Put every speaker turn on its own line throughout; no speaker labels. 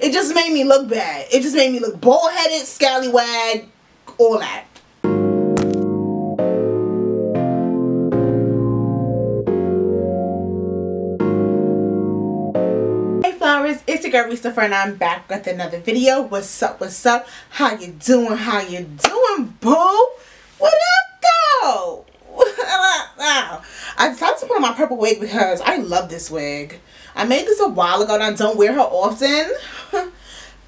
it just made me look bad. It just made me look bald-headed, scallywag, all that. It's your girl Reese LaFleur, and I'm back with another video. What's up? What's up? How you doing? How you doing, boo? What up, though? I decided to put on my purple wig because I love this wig. I made this a while ago and I don't wear her often.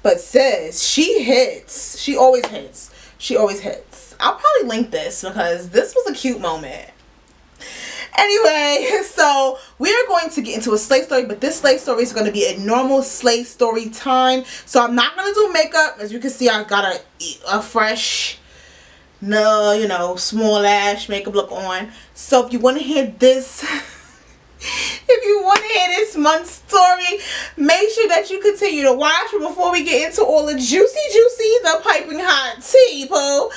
But sis, she hits. She always hits. She always hits. I'll probably link this because this was a cute moment. Anyway, so we're going to get into a slave story, but this slave story is going to be a normal slave story time. So I'm not going to do makeup. As you can see, I got a fresh, small lash makeup look on. So if you want to hear this, month's story, make sure that you continue to watch. But before we get into all the juicy, the piping hot tea, boo,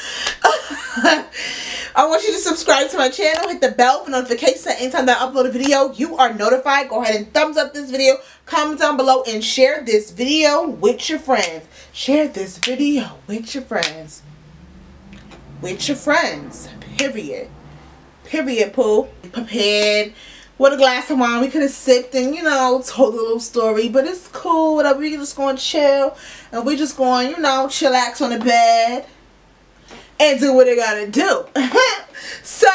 I want you to subscribe to my channel, hit the bell for notifications so anytime that I upload a video, you are notified. Go ahead and thumbs up this video, comment down below, and share this video with your friends. Share this video with your friends. With your friends. Period. Period, poo. Prepared with a glass of wine. We could have sipped and, told a little story, but it's cool, whatever. We're just going to chill, and we're just going, chillax on the bed and do what they gotta do. So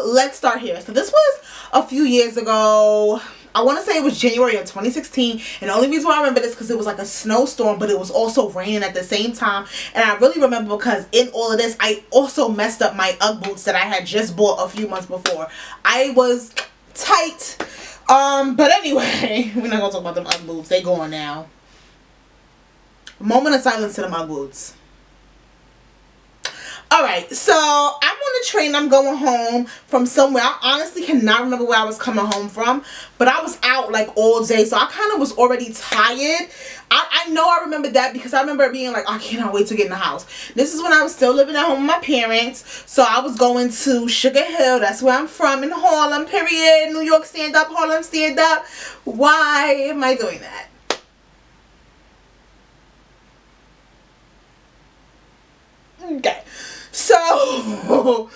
let's start here. So this was a few years ago. I want to say it was January of 2016, and the only reason why I remember this because it was like a snowstorm, but it was also raining at the same time. And I really remember because in all of this, I also messed up my UGG boots that I had just bought a few months before. I was tight. But anyway, we're not gonna talk about them UGG boots. They gone now. Moment of silence to them UGG boots. Alright, so I'm on the train. I'm going home from somewhere. I honestly cannot remember where I was coming home from, but I was out like all day, so I kind of was already tired. I know I remember that because I remember being like, I cannot wait to get in the house. This is when I was still living at home with my parents, so I was going to Sugar Hill. That's where I'm from, in Harlem, period. New York, stand up. Harlem, stand up. Why am I doing that? Okay. So,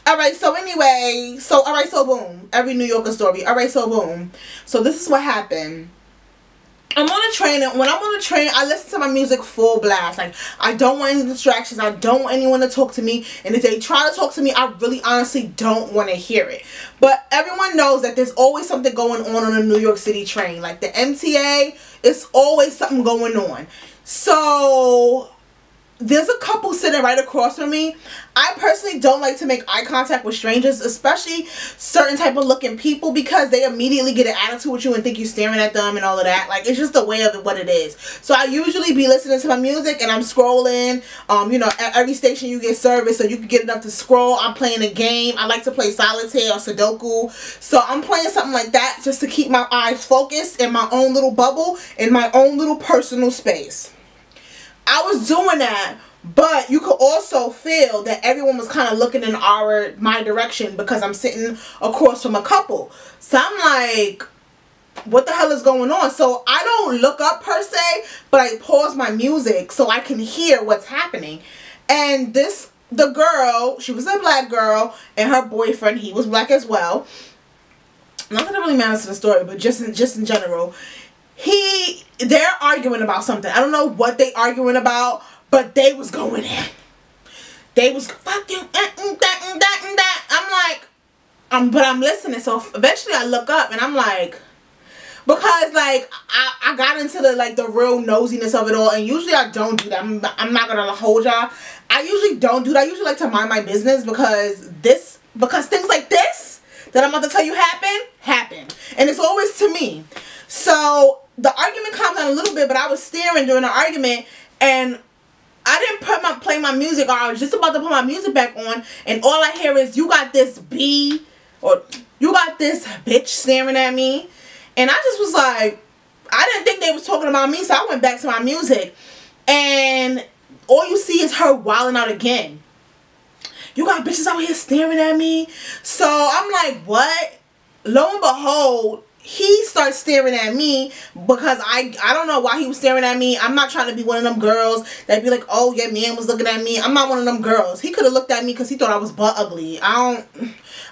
alright, so anyway, so boom. Every New Yorker story. Alright, so boom. So this is what happened. I'm on a train, and when I'm on a train, I listen to my music full blast. Like, I don't want any distractions. I don't want anyone to talk to me. And if they try to talk to me, I really honestly don't want to hear it. But everyone knows that there's always something going on a New York City train. Like the MTA, it's always something going on. So there's a couple sitting right across from me. I personally don't like to make eye contact with strangers, especially certain type of looking people, because they immediately get an attitude with you and think you're staring at them and all of that. Like, it's just the way of it, what it is. So I usually be listening to my music and I'm scrolling. At every station you get service, so you can get enough to scroll. I'm playing a game. I like to play solitaire or Sudoku. So I'm playing something like that just to keep my eyes focused in my own little bubble, in my own little personal space. I was doing that, but you could also feel that everyone was kind of looking in my direction because I'm sitting across from a couple. So I'm like, what the hell is going on? So I don't look up per se, but I pause my music so I can hear what's happening. And the girl, she was a black girl, and her boyfriend, he was black as well. Not that it really matters to the story, but just in general, they're arguing about something. I don't know what they arguing about, but they was going in. They was fucking that. I'm like, but I'm listening. So eventually I look up and I'm like, because like I got into the real nosiness of it all, and usually I don't do that. I'm not gonna hold y'all. I usually don't do that. I usually like to mind my business because things like this that I'm about to tell you happen, and it's always to me. So the argument calmed down a little bit, but I was staring during the argument, and I didn't play my music, or I was just about to put my music back on, and all I hear is, you got this B, or you got this bitch staring at me. And I just was like, I didn't think they was talking about me, so I went back to my music, and all you see is her wilding out again. You got bitches out here staring at me. So I'm like, what? Lo and behold, he starts staring at me because I don't know why he was staring at me. I'm not trying to be one of them girls that be like, oh, your man was looking at me. I'm not one of them girls. He could have looked at me because he thought I was butt ugly. I'm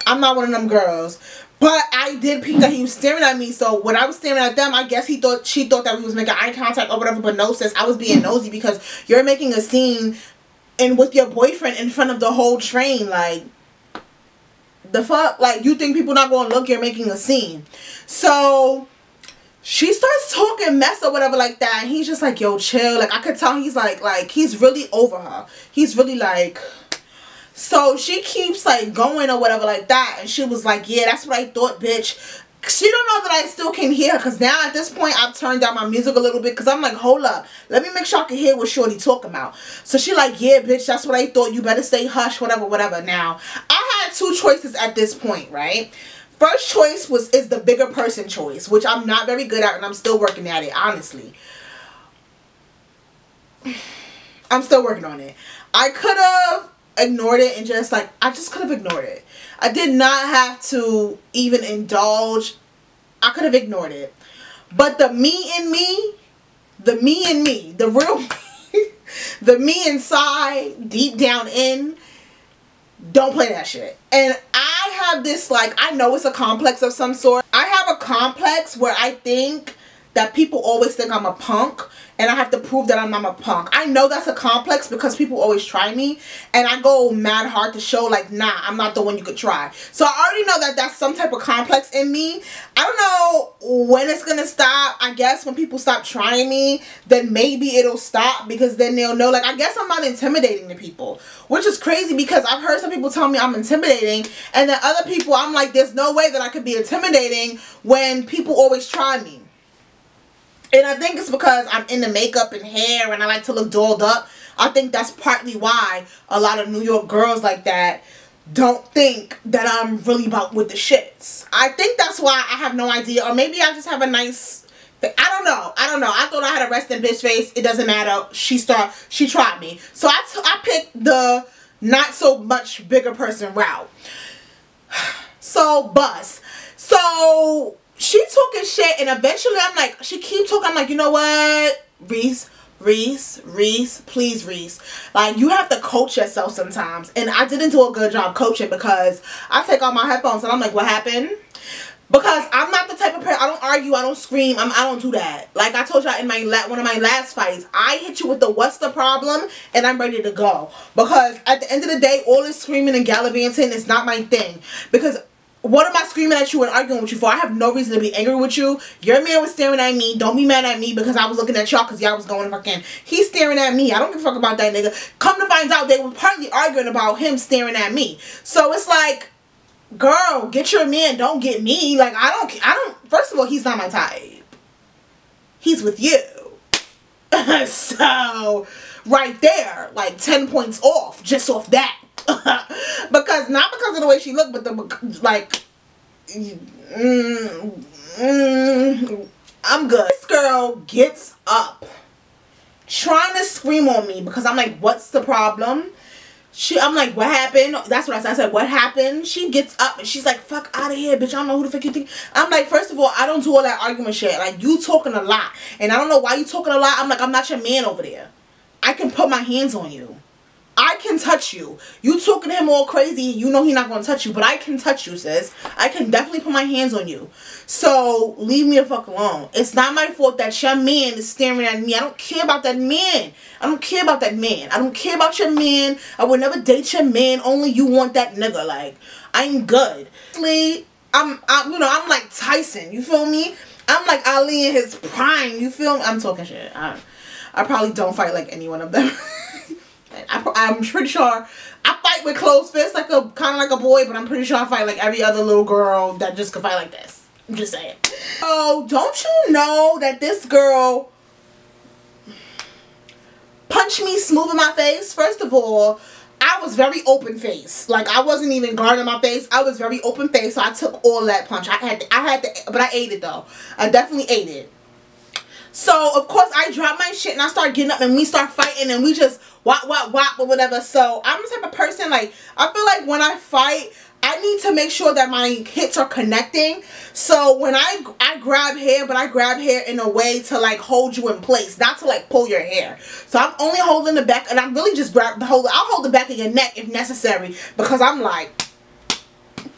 not one of them girls. But I did peek that he was staring at me. So when I was staring at them, I guess she thought that we was making eye contact or whatever. But no, sis, I was being nosy because you're making a scene and with your boyfriend in front of the whole train. Like, the fuck? Like, you think people not going to look? You're making a scene. So she starts talking mess or whatever like that. And he's just like, yo, chill. Like, I could tell he's like he's really over her. He's really like... So she keeps like going or whatever like that, and she was like, yeah, that's what I thought, bitch. She don't know that I still can hear her, because now at this point I've turned down my music a little bit, because I'm like, hold up, let me make sure I can hear what shorty talking about. So she like, yeah, bitch, that's what I thought, you better stay hush, whatever, whatever. Now I had two choices at this point, right? First choice is the bigger person choice, which I'm not very good at, and I'm still working at it, honestly. I'm still working on it. I could have ignored it and just like, I just could have ignored it. I did not have to even indulge. I could have ignored it. But the me in me, the real me, the me inside, deep down in, don't play that shit. And I have this, like, I know it's a complex of some sort. I have a complex where I think that people always think I'm a punk, and I have to prove that I'm not a punk. I know that's a complex because people always try me, and I go mad hard to show like, nah, I'm not the one you could try. So I already know that that's some type of complex in me. I don't know when it's gonna stop. I guess when people stop trying me, then maybe it'll stop, because then they'll know, like, I guess I'm not intimidating to people, which is crazy because I've heard some people tell me I'm intimidating, and then other people, I'm like, there's no way that I could be intimidating when people always try me. And I think it's because I'm into makeup and hair and I like to look dolled up. I think that's partly why a lot of New York girls like that don't think that I'm really about with the shits. I think that's why. I have no idea. Or maybe I just have a nice... I don't know. I thought I had a resting bitch face. It doesn't matter. She tried me. So I picked the not so much bigger person route. So, bus. So... she talking shit, and eventually I'm like, she keep talking, I'm like, you know what, Reese, please, Reese, like, you have to coach yourself sometimes. And I didn't do a good job coaching, because I take off my headphones and I'm like, what happened? Because I'm not the type of person, I don't argue, I don't scream, I don't do that. Like I told y'all in one of my last fights, I hit you with the what's the problem, and I'm ready to go. Because at the end of the day, all this screaming and gallivanting is not my thing. Because what am I screaming at you and arguing with you for? I have no reason to be angry with you. Your man was staring at me. Don't be mad at me because I was looking at y'all because y'all was going fucking. He's staring at me. I don't give a fuck about that nigga. Come to find out, they were partly arguing about him staring at me. So it's like, girl, get your man. Don't get me. Like, I don't. First of all, he's not my type. He's with you. So, right there, like 10 points off, just off that. Because not because of the way she looked, but the like I'm good. This girl gets up trying to scream on me because I'm like, what's the problem? I'm like, what happened? That's what I said. I said, what happened? She gets up and she's like, fuck out of here, bitch. I don't know who the fuck you think. I'm like, first of all, I don't do all that argument shit. Like, you talking a lot, and I don't know why you talking a lot. I'm like, I'm not your man over there. I can put my hands on you. I can touch you. You talking to him all crazy, you know he not going to touch you. But I can touch you, sis. I can definitely put my hands on you. So, leave me the fuck alone. It's not my fault that your man is staring at me. I don't care about that man. I don't care about that man. I don't care about your man. I would never date your man. Only you want that nigga. Like, I'm good. I'm like Tyson. You feel me? I'm like Ali in his prime. You feel me? I'm talking shit. I probably don't fight like any one of them. I'm pretty sure I fight with closed fists, like kind of like a boy, but I'm pretty sure I fight like every other little girl that just could fight like this. I'm just saying. So don't you know that this girl punched me smooth in my face? First of all, I was very open face. Like, I wasn't even guarding my face. I was very open face, so I took all that punch. I had to, but I ate it though. I definitely ate it. So, of course, I dropped my shit and I start getting up and we start fighting and we just wop, or whatever. So, I'm the type of person, like, I feel like when I fight, I need to make sure that my hits are connecting. So when I grab hair, but I grab hair in a way to like hold you in place, not to like pull your hair. So I'm only holding the back, and I'm really just I'll hold the back of your neck if necessary, because I'm like,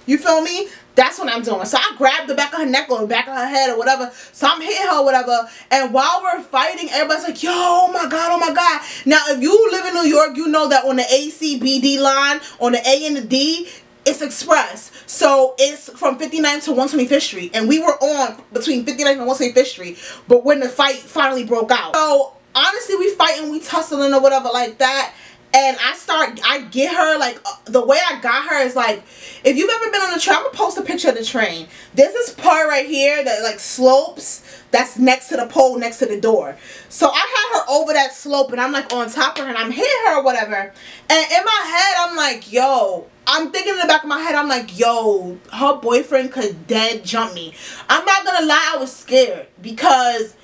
you feel me? That's what I'm doing. So I grabbed the back of her neck or the back of her head or whatever. So I'm hitting her or whatever. And while we're fighting, everybody's like, yo, oh my God, oh my God. Now, if you live in New York, you know that on the ACBD line, on the A and the D, it's express. So it's from 59th to 125th Street. And we were on between 59th and 125th Street. But when the fight finally broke out. So honestly, we fighting, we tussling or whatever like that. And I get her, like, the way I got her is like, if you've ever been on the train, I'm going to post a picture of the train. There's this part right here that, like, slopes, that's next to the pole, next to the door. So I had her over that slope, and I'm, like, on top of her, and I'm hitting her or whatever. And in my head, I'm like, yo, I'm thinking in the back of my head, I'm like, yo, her boyfriend could dead jump me. I'm not going to lie, I was scared, because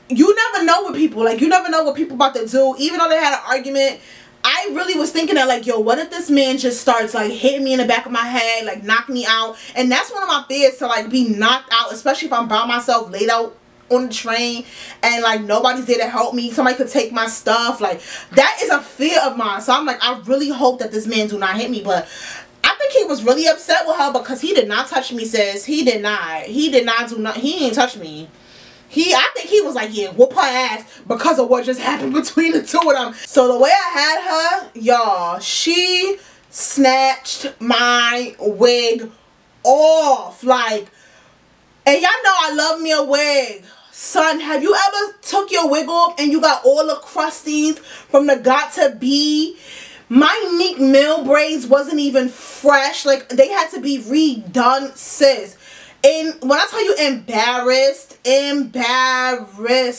you never know with people. Like, you never know what people about to do. Even though they had an argument, I really was thinking that, like, yo, what if this man just starts, like, hitting me in the back of my head, like, knock me out? And that's one of my fears, to, like, be knocked out, especially if I'm by myself, laid out on the train, and, like, nobody's there to help me. Somebody could take my stuff. Like, that is a fear of mine. So I'm like, I really hope that this man do not hit me. But I think he was really upset with her, because he did not touch me, sis. He did not. He did not do nothing. He didn't touch me. I think he was like, yeah, whoop her ass, because of what just happened between the two of them. So the way I had her, y'all, she snatched my wig off. Like, and y'all know I love me a wig. Son, have you ever took your wig off and you got all the crusties from the got to be? My Meek Mill braids wasn't even fresh. Like, they had to be redone, sis. And when I tell you embarrassed,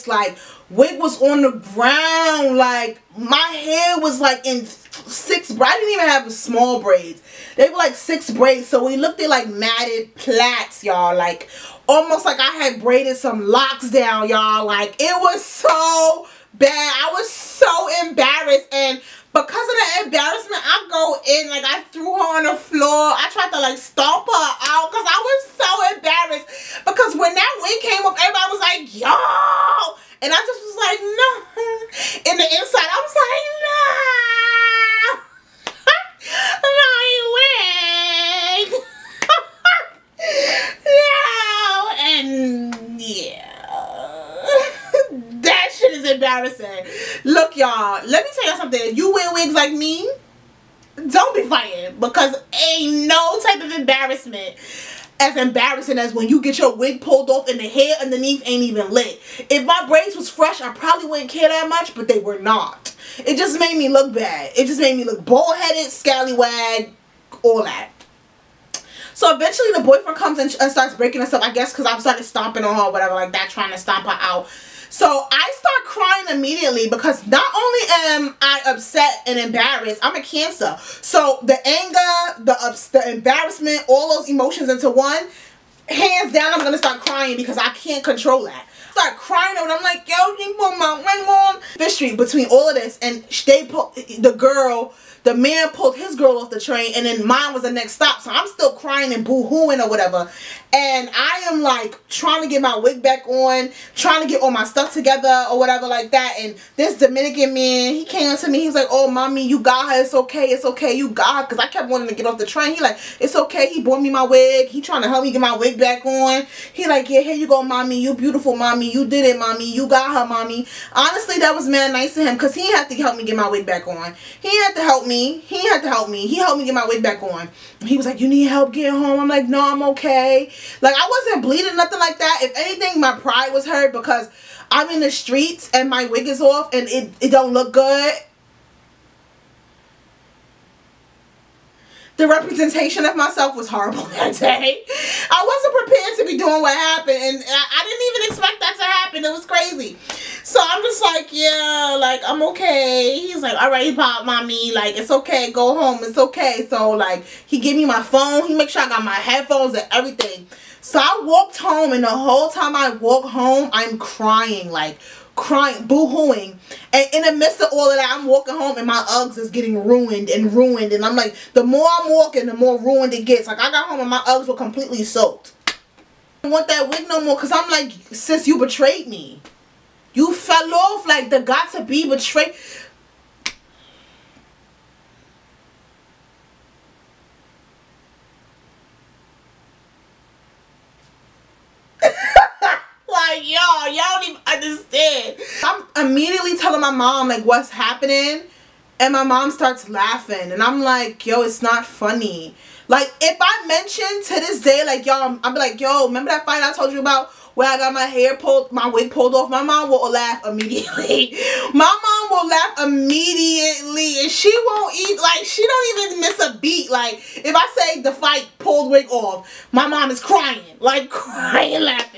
like, wig was on the ground, like, my hair was like in 6 braids. I didn't even have small braids. They were like 6 braids, so we looked at like matted plaits, y'all, like, almost like I had braided some locks down, y'all. Like, it was so bad. I was so embarrassed, and because of the embarrassment, I go in, like, I threw her on the floor. I tried to, like, stomp her out, because I was so embarrassed. Because when that wig came up, everybody was like, yo! And I just was like, no. In the inside, I was like, no. My wig. No. And, yeah. That shit is embarrassing. Look, y'all, let me tell y'all something. If you wear wigs like me, don't be fighting, because ain't no type of embarrassment as embarrassing as when you get your wig pulled off and the hair underneath ain't even lit. If my braids was fresh, I probably wouldn't care that much, but they were not. It just made me look bad. It just made me look bald-headed, scallywag, all that. So eventually the boyfriend comes and starts breaking us up, I guess because I started stomping on her or whatever like that, trying to stomp her out. So I start crying immediately, because not only am I upset and embarrassed, I'm a Cancer. So the anger, the embarrassment, all those emotions into one, hands down, I'm going to start crying, because I can't control that. Start crying, and I'm like, yo, you put my wing on. Fifth Street, between all of this, and they put the man pulled his girl off the train, and then mine was the next stop. So I'm still crying and boo-hooing or whatever. And I am like trying to get my wig back on, trying to get all my stuff together or whatever like that. And this Dominican man, he came up to me. He was like, oh, mommy, you got her. It's okay. It's okay. You got her. Because I kept wanting to get off the train. He like, it's okay. He bought me my wig. He trying to help me get my wig back on. He like, yeah, here you go, mommy. You beautiful, mommy. You did it, mommy. You got her, mommy. Honestly, that was mad nice of him, because he didn't have to help me get my wig back on. He didn't have to help me. He didn't have to help me. He helped me get my wig back on. He was like, you need help getting home? I'm like, no, I'm okay. Like, I wasn't bleeding, nothing like that. If anything, my pride was hurt, because I'm in the streets and my wig is off and it don't look good. The representation of myself was horrible that day. I wasn't prepared to be doing what happened, and I didn't even expect that to happen. It was crazy. So I'm just like, yeah, like, I'm okay. He's like, all right, pop, mommy, like, it's okay, go home, it's okay. So, like, he gave me my phone. He made sure I got my headphones and everything. So I walked home, and the whole time I walk home, I'm crying, like crying, boo-hooing. And in the midst of all of that, I'm walking home, and my Uggs is getting ruined. And I'm like, the more I'm walking, the more ruined it gets. Like, I got home and my Uggs were completely soaked. I don't want that wig no more, because I'm like, sis, you betrayed me. You fell off, like the got to be betrayed. Like, y'all don't even understand. I'm immediately telling my mom, like, what's happening, and my mom starts laughing, and I'm like, yo, it's not funny. Like, if I mention to this day, like, y'all, I'll be like, yo, remember that fight I told you about where I got my wig pulled off? My mom will laugh immediately. My mom will laugh immediately, and she won't eat, like, she don't even miss a beat. Like, if I say the fight pulled wig off, my mom is crying, like, crying, laughing.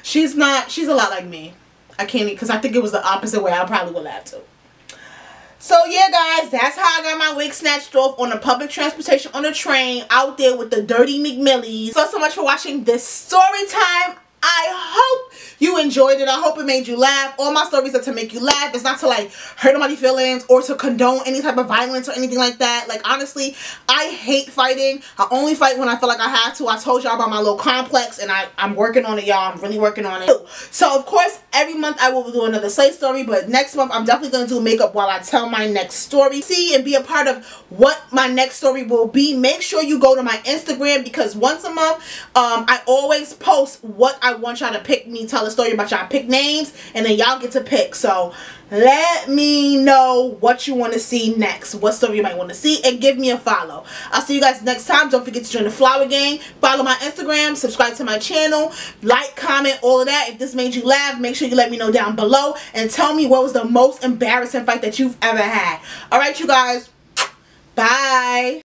She's a lot like me. I can't eat, because I think it was the opposite way. I probably would laugh too. So yeah, guys, that's how I got my wig snatched off on the public transportation, on the train, out there with the dirty McMillies. So much for watching this story time. I hope you enjoyed it. I hope it made you laugh. All my stories are to make you laugh. It's not to like hurt anybody's feelings or to condone any type of violence or anything like that. Like, honestly, I hate fighting. I only fight when I feel like I have to. I told y'all about my little complex, and I'm working on it, y'all. I'm really working on it. So of course, every month I will do another slay story, but next month I'm definitely going to do makeup while I tell my next story. See and be a part of what my next story will be. Make sure you go to my Instagram, because once a month I always post what I want y'all to pick me, tell a story about. Y'all pick names, and then y'all get to pick. So let me know what you want to see next, what story you might want to see, and give me a follow. I'll see you guys next time. Don't forget to join the Flower Gang, follow my Instagram, subscribe to my channel, like, comment, all of that. If this made you laugh, make sure you let me know down below, and tell me what was the most embarrassing fight that you've ever had. Alright, you guys, bye.